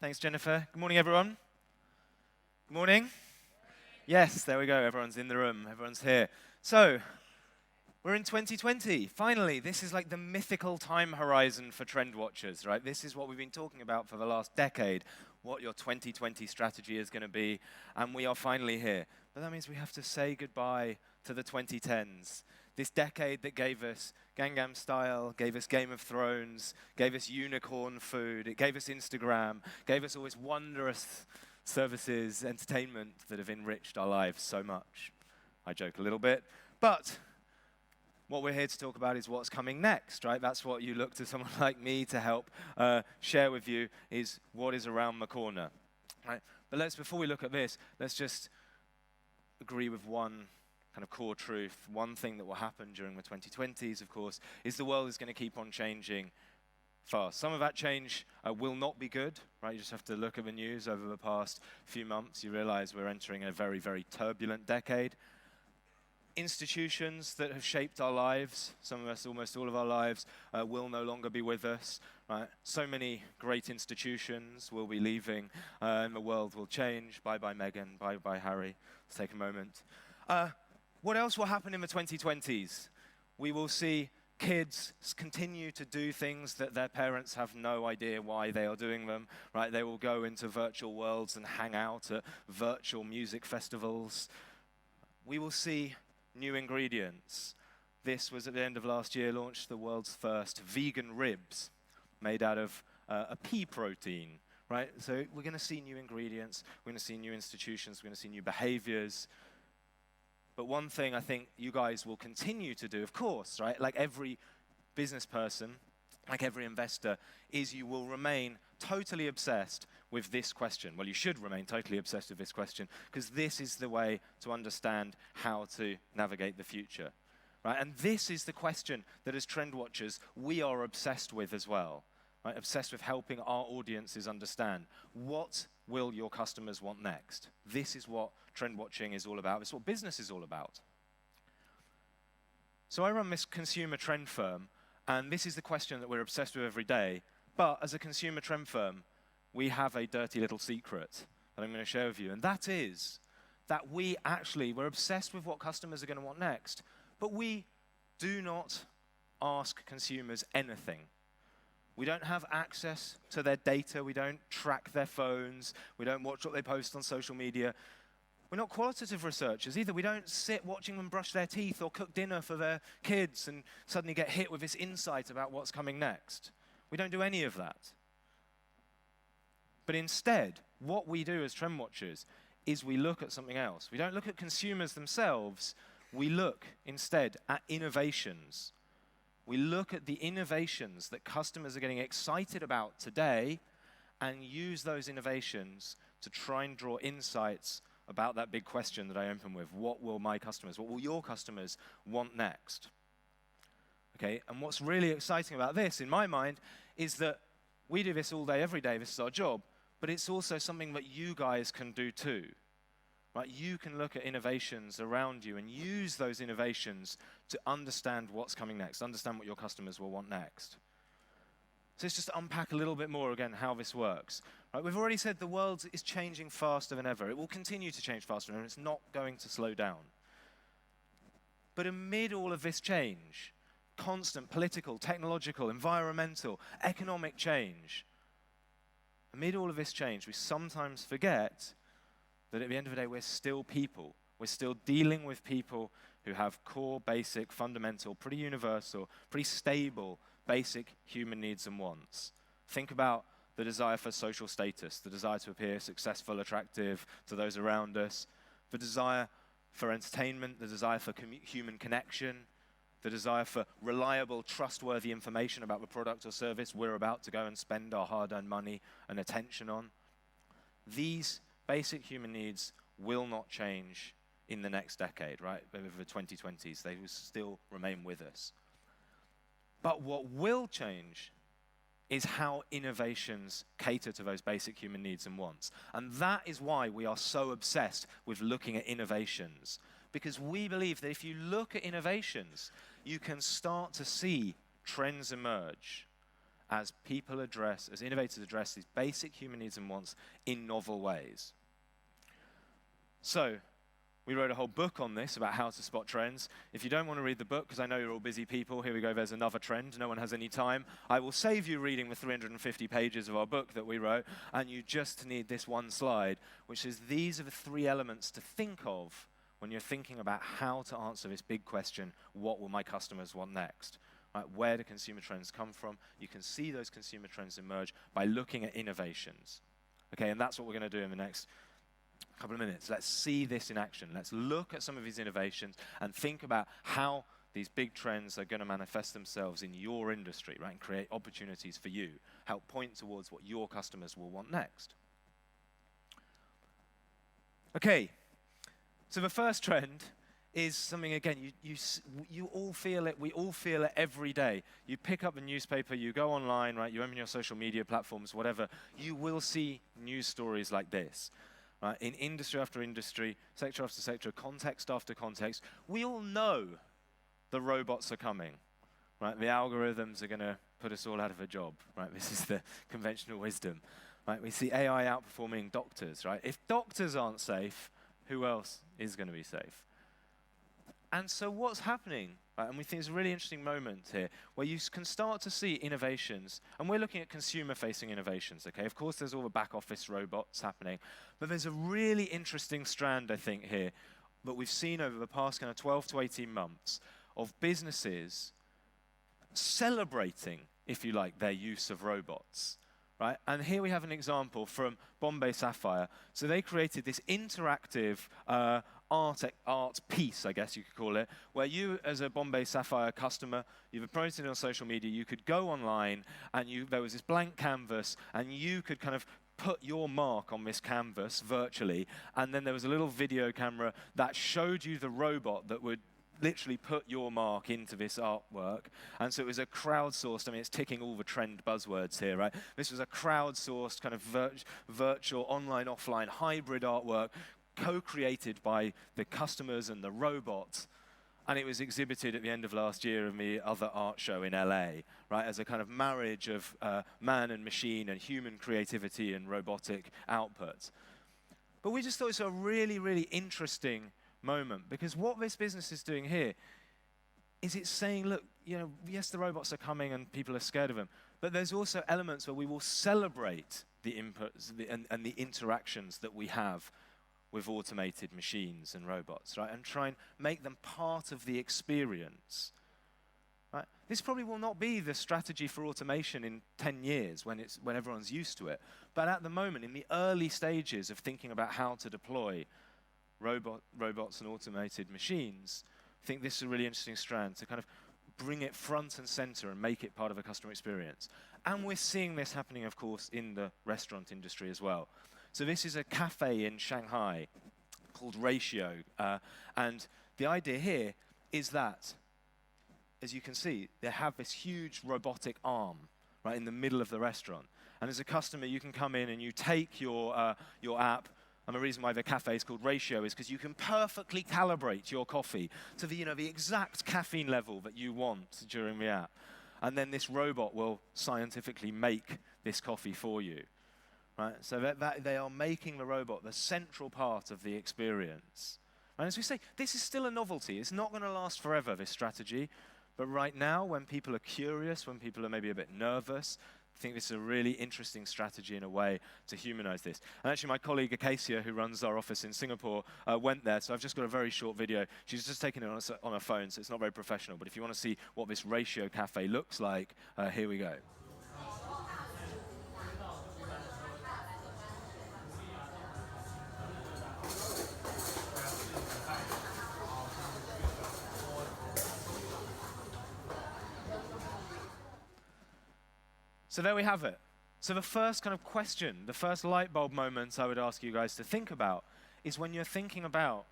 Thanks, Jennifer. Good morning, everyone. Good morning. Yes, there we go. Everyone's in the room. Everyone's here. So, we're in 2020. Finally, this is like the mythical time horizon for trend watchers, right? This is what we've been talking about for the last decade, what your 2020 strategy is going to be, and we are finally here. But that means we have to say goodbye to the 2010s. This decade that gave us Gangnam Style, gave us Game of Thrones, gave us unicorn food, it gave us Instagram, gave us all this wondrous services, entertainment that have enriched our lives so much. I joke a little bit, but what we're here to talk about is what's coming next, right? That's what you look to someone like me to help share with you, is what is around the corner, right? But before we look at this, let's just agree with one kind of core truth. One thing that will happen during the 2020s, of course, is the world is going to keep on changing fast. Some of that change will not be good, right? You just have to look at the news over the past few months. You realize we're entering a very, very turbulent decade. Institutions that have shaped our lives, some of us, almost all of our lives, will no longer be with us, right? So many great institutions will be leaving, and the world will change. Bye-bye, Meghan. Bye-bye, Harry. Let's take a moment. What else will happen in the 2020s? We will see kids continue to do things that their parents have no idea why they are doing them, right? They will go into virtual worlds and hang out at virtual music festivals. We will see new ingredients. This was at the end of last year, launched the world's first vegan ribs made out of a pea protein, right? So we're going to see new ingredients, we're going to see new institutions, we're going to see new behaviors. But one thing I think you guys will continue to do, of course, right, like every business person, like every investor, is you will remain totally obsessed with this question. Well, you should remain totally obsessed with this question, because this is the way to understand how to navigate the future, right? And this is the question that as trend watchers, we are obsessed with as well, right? Obsessed with helping our audiences understand what will your customers want next. This is what trend watching is all about. It's what business is all about. So I run this consumer trend firm, and this is the question that we're obsessed with every day. But as a consumer trend firm, we have a dirty little secret that I'm going to share with you, and that is that we're obsessed with what customers are going to want next, but we do not ask consumers anything. We don't have access to their data. We don't track their phones. We don't watch what they post on social media. We're not qualitative researchers either. We don't sit watching them brush their teeth or cook dinner for their kids and suddenly get hit with this insight about what's coming next. We don't do any of that. But instead, what we do as trend watchers is we look at something else. We don't look at consumers themselves. We look instead at innovations. We look at the innovations that customers are getting excited about today and use those innovations to try and draw insights about that big question that I open with. What will your customers want next? Okay, and what's really exciting about this, in my mind, is that we do this all day, every day. This is our job, but it's also something that you guys can do too. Right? You can look at innovations around you and use those innovations to understand what's coming next, understand what your customers will want next. So let's just unpack a little bit more again how this works. Right? We've already said the world is changing faster than ever. It will continue to change faster than ever. It's not going to slow down. But amid all of this change, constant political, technological, environmental, economic change, amid all of this change, we sometimes forget that at the end of the day, we're still people. We're still dealing with people who have core, basic, fundamental, pretty universal, pretty stable, basic human needs and wants. Think about the desire for social status, the desire to appear successful, attractive to those around us, the desire for entertainment, the desire for human connection, the desire for reliable, trustworthy information about the product or service we're about to go and spend our hard-earned money and attention on. These basic human needs will not change in the next decade, right? Over the 2020s, they will still remain with us. But what will change is how innovations cater to those basic human needs and wants. And that is why we are so obsessed with looking at innovations. Because we believe that if you look at innovations, you can start to see trends emerge. as innovators address these basic human needs and wants in novel ways. So, we wrote a whole book on this about how to spot trends. If you don't want to read the book, because I know you're all busy people, here we go, there's another trend. No one has any time. I will save you reading the 350 pages of our book that we wrote, and you just need this one slide, which is these are the 3 elements to think of when you're thinking about how to answer this big question, what will my customers want next? Right, where do consumer trends come from? You can see those consumer trends emerge by looking at innovations. Okay, and that's what we're going to do in the next couple of minutes. Let's see this in action. Let's look at some of these innovations and think about how these big trends are going to manifest themselves in your industry, right, and create opportunities for you, help point towards what your customers will want next. Okay, so the first trend is something, again, you all feel it, we all feel it every day. You pick up the newspaper, you go online, right, you open your social media platforms, whatever, you will see news stories like this. Right, in industry after industry, sector after sector, context after context, we all know the robots are coming. Right, the algorithms are going to put us all out of a job. Right, this is the conventional wisdom. Right, we see AI outperforming doctors. Right, if doctors aren't safe, who else is going to be safe? And so what's happening? Right, and we think it's a really interesting moment here where you can start to see innovations, and we're looking at consumer-facing innovations, okay? Of course, there's all the back-office robots happening, but there's a really interesting strand, I think, here that we've seen over the past kind of 12 to 18 months of businesses celebrating, if you like, their use of robots. Right? And here we have an example from Bombay Sapphire. So they created this interactive art piece, I guess you could call it, where you, as a Bombay Sapphire customer, you've promoted it on social media, you could go online, and there was this blank canvas, and you could kind of put your mark on this canvas virtually, and then there was a little video camera that showed you the robot that would literally put your mark into this artwork. And so it was a crowdsourced, I mean, it's ticking all the trend buzzwords here, right? This was a crowdsourced kind of virtual online, offline hybrid artwork co-created by the customers and the robots. And it was exhibited at the end of last year in the other art show in LA, right, as a kind of marriage of man and machine and human creativity and robotic output. But we just thought it was a really, really interesting moment, because what this business is doing here is it's saying, look, you know, yes, the robots are coming and people are scared of them, but there's also elements where we will celebrate the inputs and the interactions that we have with automated machines and robots, right, and try and make them part of the experience. Right? This probably will not be the strategy for automation in 10 years when everyone's used to it, but at the moment, in the early stages of thinking about how to deploy robots and automated machines, I think this is a really interesting strand to kind of bring it front and center and make it part of a customer experience. And we're seeing this happening, of course, in the restaurant industry as well. So this is a cafe in Shanghai called Ratio. And the idea here is that, as you can see, they have this huge robotic arm right in the middle of the restaurant. And as a customer, you can come in and you take your app. And the reason why the cafe is called Ratio is because you can perfectly calibrate your coffee to the exact caffeine level that you want during the app. And then this robot will scientifically make this coffee for you. Right? So that they are making the robot the central part of the experience. And as we say, this is still a novelty. It's not going to last forever, this strategy. But right now, when people are curious, when people are maybe a bit nervous, I think this is a really interesting strategy in a way to humanize this. And actually, my colleague Acacia, who runs our office in Singapore, went there. So I've just got a very short video. She's just taken it on her phone, so it's not very professional. But if you want to see what this Ratio cafe looks like, here we go. So there we have it. So the first kind of question, the first light bulb moment I would ask you guys to think about is when you're thinking about,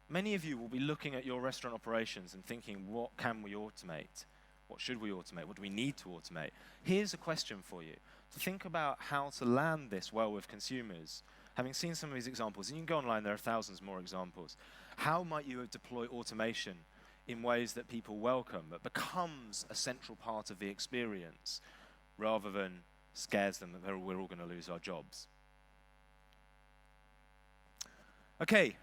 many of you will be looking at your restaurant operations and thinking, what can we automate? What should we automate? What do we need to automate? Here's a question for you. To think about how to land this well with consumers. Having seen some of these examples, and you can go online, there are thousands more examples. How might you deploy automation in ways that people welcome, that becomes a central part of the experience? rather than scares them that we're all going to lose our jobs. Okay,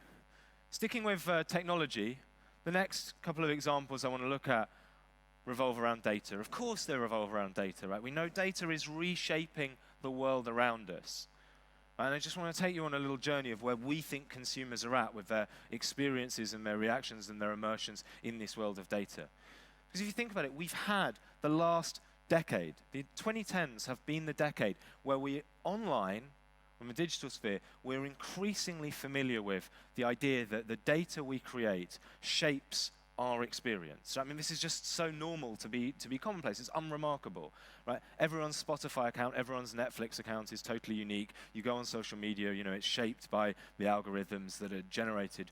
sticking with technology, the next couple of examples I want to look at revolve around data. Of course they revolve around data, right? We know data is reshaping the world around us. And I just want to take you on a little journey of where we think consumers are at with their experiences and their reactions and their immersions in this world of data. Because if you think about it, we've had the last decade, the 2010s have been the decade where we online, from the digital sphere, we're increasingly familiar with the idea that the data we create shapes our experience. I mean, this is just so normal to be commonplace. It's unremarkable, right? Everyone's Spotify account, everyone's Netflix account is totally unique. You go on social media, it's shaped by the algorithms that are generated,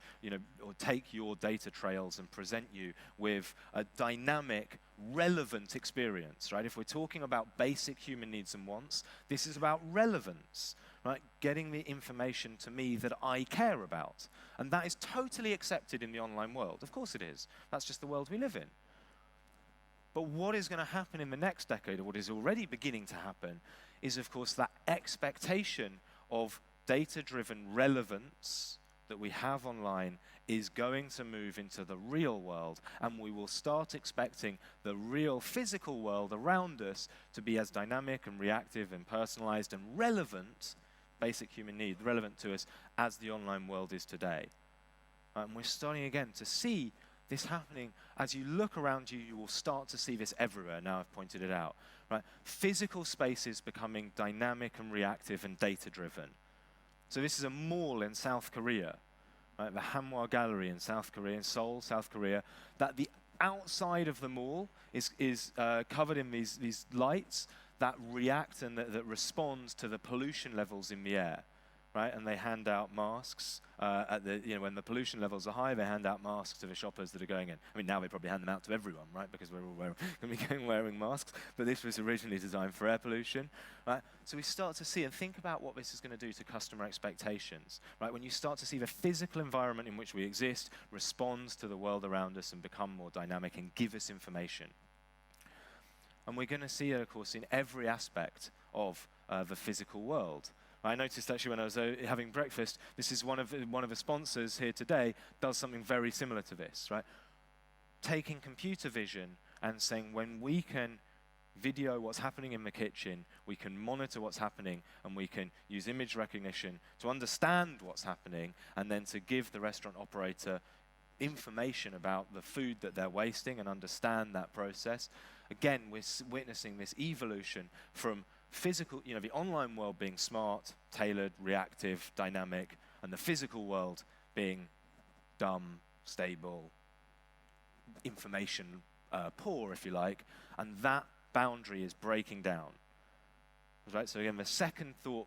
or take your data trails and present you with a dynamic, relevant experience, right? If we're talking about basic human needs and wants, this is about relevance, right? Getting the information to me that I care about. And that is totally accepted in the online world. Of course it is. That's just the world we live in. But what is going to happen in the next decade, or what is already beginning to happen, is of course that expectation of data-driven relevance that we have online is going to move into the real world, and we will start expecting the real physical world around us to be as dynamic and reactive and personalized and relevant, basic human need, relevant to us as the online world is today. And we're starting again to see this happening. As you look around you, you will start to see this everywhere. Now I've pointed it out, right? Physical spaces becoming dynamic and reactive and data-driven. So this is a mall in South Korea, right? The Hanwha Gallery in South Korea, in Seoul, South Korea, that the outside of the mall is covered in these lights that react and that respond to the pollution levels in the air, right? And they hand out masks when the pollution levels are high. They hand out masks to the shoppers that are going in. I mean, now they probably hand them out to everyone, right? Because we're all going to be wearing masks. But this was originally designed for air pollution, right? So we start to see and think about what this is going to do to customer expectations, right? When you start to see the physical environment in which we exist respond to the world around us and become more dynamic and give us information. And we're going to see it, of course, in every aspect of the physical world. I noticed actually when I was having breakfast, this is one of the sponsors here today does something very similar to this, right? Taking computer vision and saying when we can video what's happening in the kitchen, we can monitor what's happening, and we can use image recognition to understand what's happening, and then to give the restaurant operator information about the food that they're wasting and understand that process. Again, we're witnessing this evolution from physical, the online world being smart, tailored, reactive, dynamic, and the physical world being dumb, stable, information poor, if you like, and that boundary is breaking down. Right? So again, the second thought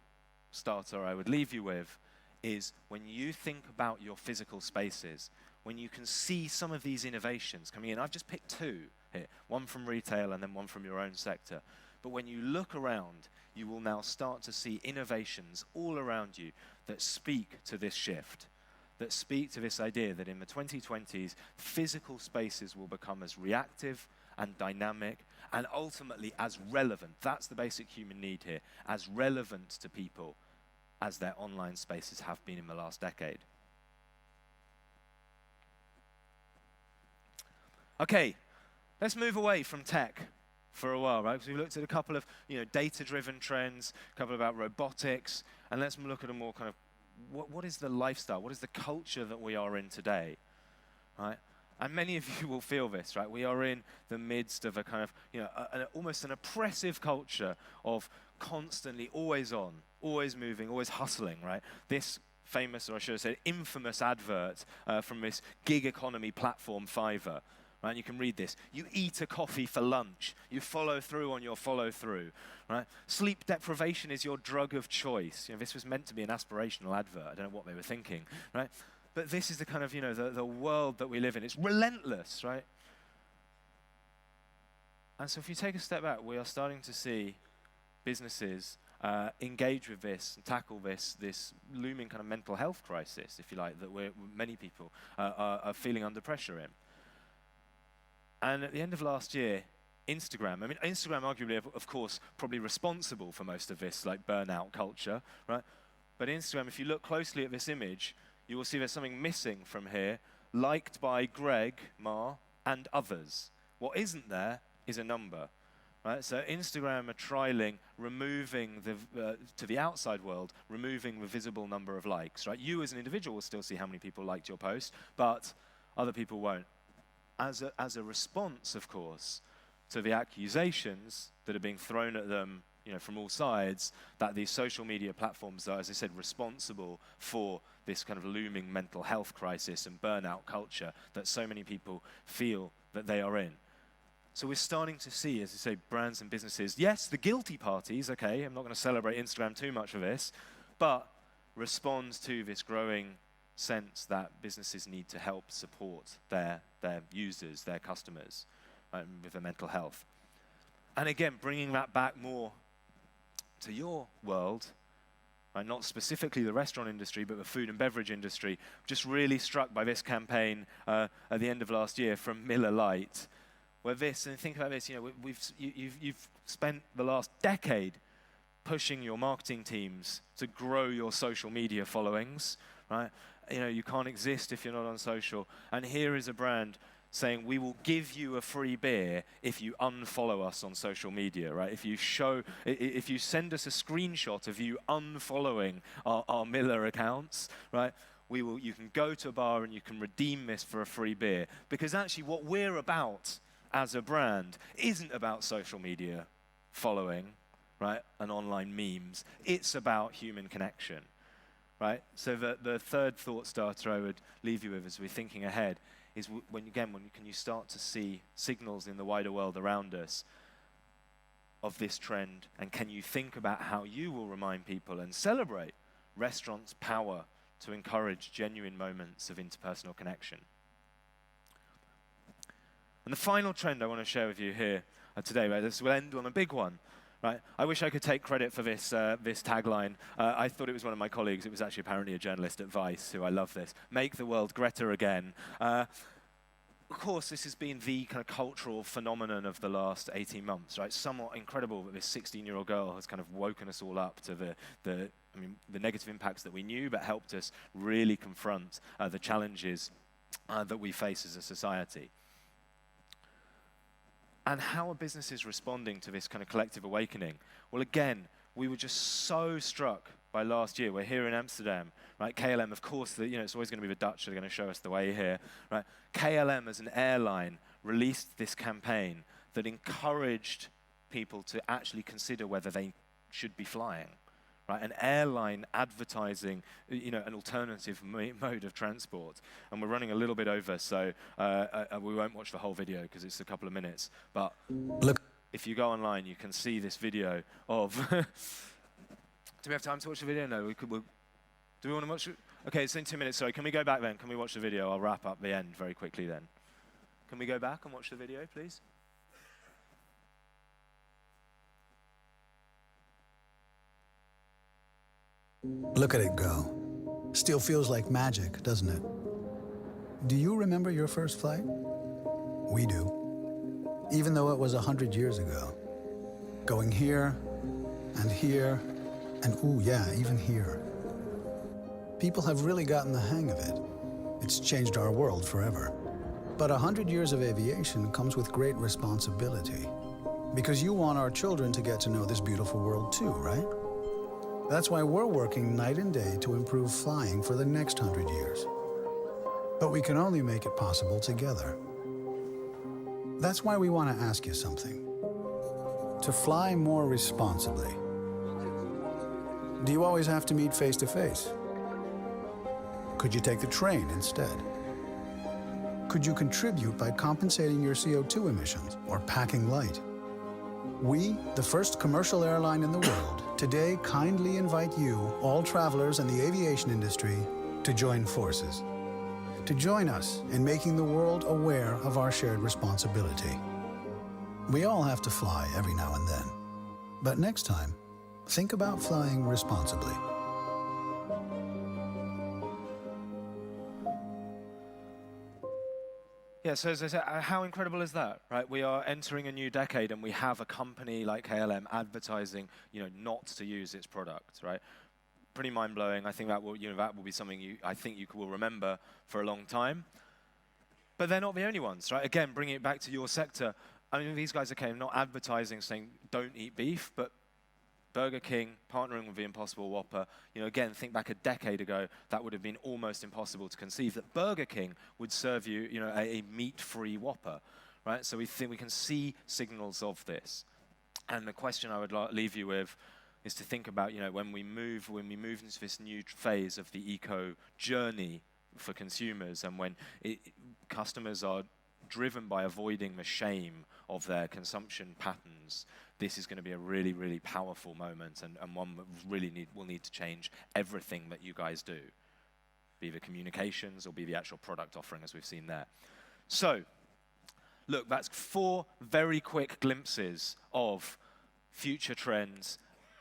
starter I would leave you with is when you think about your physical spaces, when you can see some of these innovations coming in. I've just picked two here, one from retail and then one from your own sector. But when you look around, you will now start to see innovations all around you that speak to this shift, that speak to this idea that in the 2020s, physical spaces will become as reactive and dynamic and ultimately as relevant. That's the basic human need here, as relevant to people as their online spaces have been in the last decade. Okay, let's move away from tech for a while, right? Because we looked at a couple of data-driven trends, a couple about robotics, and let's look at a more kind of what is the lifestyle, what is the culture that we are in today, right? And many of you will feel this, right? We are in the midst of a kind of almost an oppressive culture of constantly always on, always moving, always hustling, right? This famous, or I should have said infamous advert from this gig economy platform Fiverr. Right, you can read this. You eat a coffee for lunch. You follow through on your follow through. Right? Sleep deprivation is your drug of choice. This was meant to be an aspirational advert. I don't know what they were thinking. Right? But this is the kind of the world that we live in. It's relentless, right? And so if you take a step back, we are starting to see businesses engage with this and tackle this looming kind of mental health crisis, if you like, that many people are feeling under pressure in. And at the end of last year, Instagram. I mean, Instagram arguably, of course, probably responsible for most of this like burnout culture, right? But Instagram, if you look closely at this image, you will see there's something missing from here, liked by Greg, Ma, and others. What isn't there is a number, right? So Instagram are trialing removing to the outside world, removing the visible number of likes, right? You as an individual will still see how many people liked your post, but other people won't. As a response, of course, to the accusations that are being thrown at them, from all sides, that these social media platforms are, as I said, responsible for this kind of looming mental health crisis and burnout culture that so many people feel that they are in. So we're starting to see, as I say, brands and businesses, yes, the guilty parties, okay, I'm not going to celebrate Instagram too much for this, but respond to this growing sense that businesses need to help support their users, their customers, with their mental health. And again, bringing that back more to your world, not specifically the restaurant industry, but the food and beverage industry, just really struck by this campaign at the end of last year from Miller Lite, where this, and think about this, you've spent the last decade pushing your marketing teams to grow your social media followings, right? You can't exist if you're not on social. And here is a brand saying, we will give you a free beer if you unfollow us on social media, right? If you send us a screenshot of you unfollowing our Miller accounts, right? You can go to a bar and you can redeem this for a free beer. Because actually what we're about as a brand isn't about social media following, right? And online memes. It's about human connection. Right? So the third thought starter I would leave you with as we're thinking ahead is when can you start to see signals in the wider world around us of this trend, and can you think about how you will remind people and celebrate restaurants' power to encourage genuine moments of interpersonal connection. And the final trend I want to share with you here today, right, this will end on a big one. Right. I wish I could take credit for this tagline. I thought it was one of my colleagues. It was actually apparently a journalist at Vice, who I love this. Make the world Greta again. Of course, this has been the kind of cultural phenomenon of the last 18 months, right? Somewhat incredible that this 16-year-old girl has kind of woken us all up to the negative impacts that we knew, but helped us really confront the challenges that we face as a society. And how are businesses responding to this kind of collective awakening? Well, again, we were just so struck by last year. We're here in Amsterdam, right? KLM, of course, it's always going to be the Dutch that are going to show us the way here, right? KLM as an airline released this campaign that encouraged people to actually consider whether they should be flying, right? An airline advertising, an alternative mode of transport. And we're running a little bit over, so we won't watch the whole video because it's a couple of minutes. But look, if you go online, you can see this video of... Do we have time to watch the video? No, do we want to watch it? Okay, it's in 2 minutes. Sorry, can we go back then? Can we watch the video? I'll wrap up the end very quickly then. Can we go back and watch the video, please? Look at it go. Still feels like magic, doesn't it? Do you remember your first flight? We do. Even though it was 100 years ago. Going here, and ooh yeah, even here. People have really gotten the hang of it. It's changed our world forever. But 100 years of aviation comes with great responsibility. Because you want our children to get to know this beautiful world too, right? That's why we're working night and day to improve flying for the next 100 years. But we can only make it possible together. That's why we want to ask you something. To fly more responsibly. Do you always have to meet face to face? Could you take the train instead? Could you contribute by compensating your CO2 emissions or packing light? We, the first commercial airline in the world, today kindly invite you, all travelers in the aviation industry, to join forces. To join us in making the world aware of our shared responsibility. We all have to fly every now and then. But next time, think about flying responsibly. Yeah, so as I said, how incredible is that, right? We are entering a new decade, and we have a company like KLM advertising, not to use its product, right? Pretty mind-blowing. I think that will be something I think you will remember for a long time. But they're not the only ones, right? Again, bringing it back to your sector. I mean, these guys are not advertising saying don't eat beef, but Burger King partnering with the Impossible Whopper. Again, think back a decade ago, that would have been almost impossible to conceive that Burger King would serve you, a meat-free Whopper, right? So we think we can see signals of this. And the question I would leave you with is to think about, when we move into this new phase of the eco journey for consumers, and when customers are driven by avoiding the shame of their consumption patterns, this is going to be a really, really powerful moment, and one that really will need to change everything that you guys do, be the communications or be the actual product offering, as we've seen there. So, look, that's 4 very quick glimpses of future trends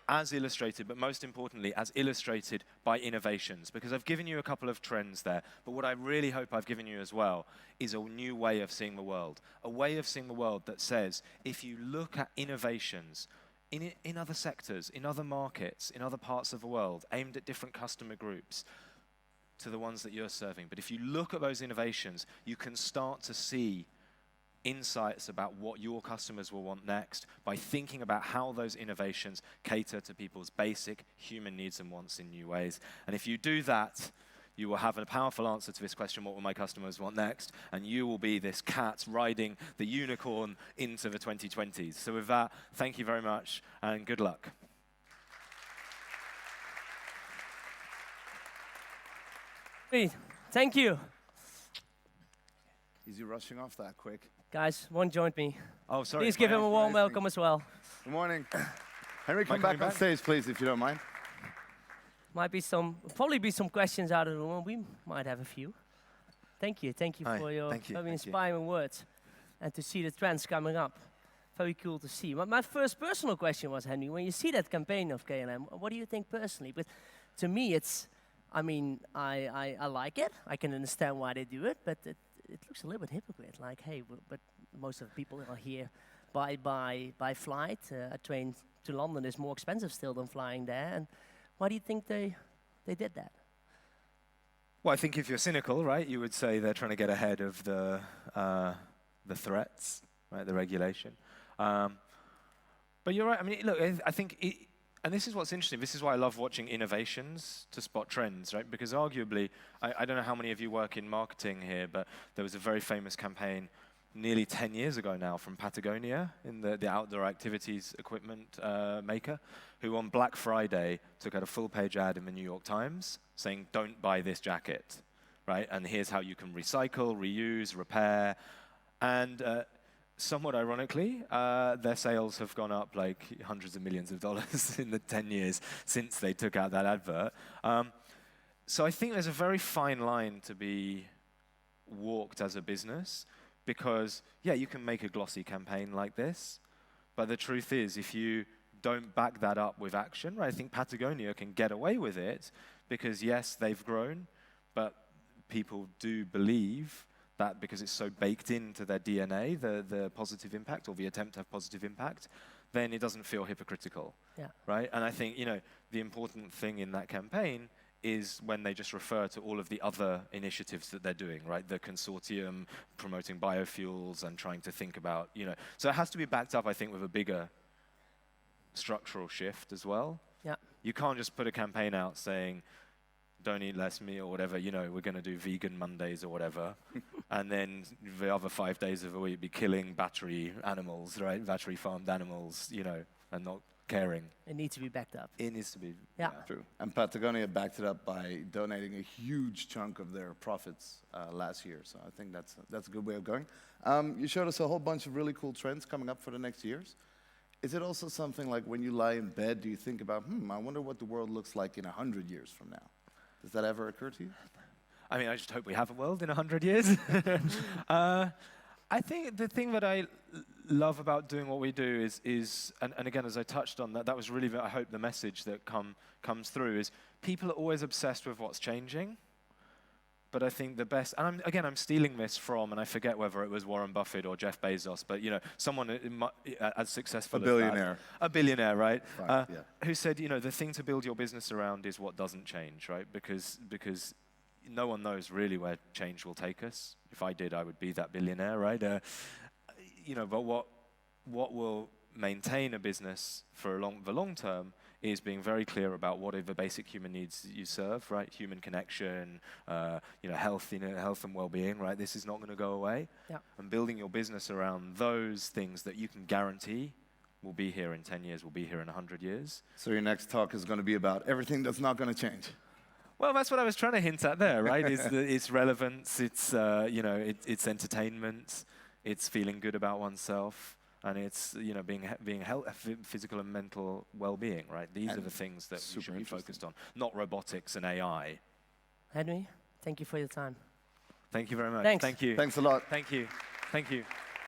as illustrated, but most importantly, as illustrated by innovations. Because I've given you a couple of trends there, but what I really hope I've given you as well is a new way of seeing the world. A way of seeing the world that says, if you look at innovations in other sectors, in other markets, in other parts of the world, aimed at different customer groups, to the ones that you're serving. But if you look at those innovations, you can start to see insights about what your customers will want next by thinking about how those innovations cater to people's basic human needs and wants in new ways. And if you do that, you will have a powerful answer to this question, what will my customers want next? And you will be this cat riding the unicorn into the 2020s. So with that, thank you very much and good luck. Thank you. Is he rushing off that quick? Guys, one joined me. Oh, sorry. Please give him a warm welcome as well. Good morning. Henry, come back on stage, please, if you don't mind. Probably be some questions out of the room. We might have a few. Thank you for your very inspiring words, and to see the trends coming up. Very cool to see. My first personal question was, Henry, when you see that campaign of KLM, what do you think personally? But to me, I like it. I can understand why they do it, but it looks a little bit hypocrite. Like, hey, but most of the people are here by flight. A train to London is more expensive still than flying there. And why do you think they did that? Well, I think if you're cynical, right, you would say they're trying to get ahead of the threats, right, the regulation. But you're right. I mean, look, I think and this is what's interesting. This is why I love watching innovations to spot trends, right? Because arguably, I don't know how many of you work in marketing here, but there was a very famous campaign nearly 10 years ago now from Patagonia, in the outdoor activities equipment maker, who on Black Friday took out a full-page ad in the New York Times saying, don't buy this jacket, right? And here's how you can recycle, reuse, repair. And somewhat ironically, their sales have gone up like hundreds of millions of dollars in the 10 years since they took out that advert. So I think there's a very fine line to be walked as a business, because, yeah, you can make a glossy campaign like this, but the truth is, if you don't back that up with action, right, I think Patagonia can get away with it because, yes, they've grown, but people do believe that because it's so baked into their DNA, the positive impact or the attempt to have positive impact, then it doesn't feel hypocritical, right? And I think, the important thing in that campaign is when they just refer to all of the other initiatives that they're doing, right? The consortium promoting biofuels and trying to think about, So it has to be backed up, I think, with a bigger structural shift as well. Yeah. You can't just put a campaign out saying, don't eat less meat or whatever, we're going to do vegan Mondays or whatever, and then the other 5 days of the week be killing battery animals, right? Battery farmed animals, and not caring. It needs to be backed up. It needs to be. Yeah. True. And Patagonia backed it up by donating a huge chunk of their profits last year. So I think that's a good way of going. You showed us a whole bunch of really cool trends coming up for the next years. Is it also something like when you lie in bed, do you think about, I wonder what the world looks like in 100 years from now? Does that ever occur to you? I mean, I just hope we have a world in 100 years. I think the thing that I love about doing what we do is and again, as I touched on, that was really, I hope, the message that comes through is people are always obsessed with what's changing, But I think the best, and I'm stealing this from, and I forget whether it was Warren Buffett or Jeff Bezos, but someone as successful as billionaire. A billionaire, right? Yeah. Who said, the thing to build your business around is what doesn't change, right? Because no one knows really where change will take us. If I did, I would be that billionaire, right? But what will maintain a business for the long term is being very clear about what are the basic human needs that you serve, right? Human connection, health, health and well-being, right? This is not going to go away. Yeah. And building your business around those things that you can guarantee will be here in 10 years, will be here in 100 years. So your next talk is going to be about everything that's not going to change. Well, that's what I was trying to hint at there, right? It's relevance, it's it's entertainment, it's feeling good about oneself. And it's being physical and mental well-being, right? These are the things that we should be focused on, not robotics and AI. Henry, thank you for your time. Thank you very much. Thanks. Thank you. Thanks a lot. Thank you. Thank you.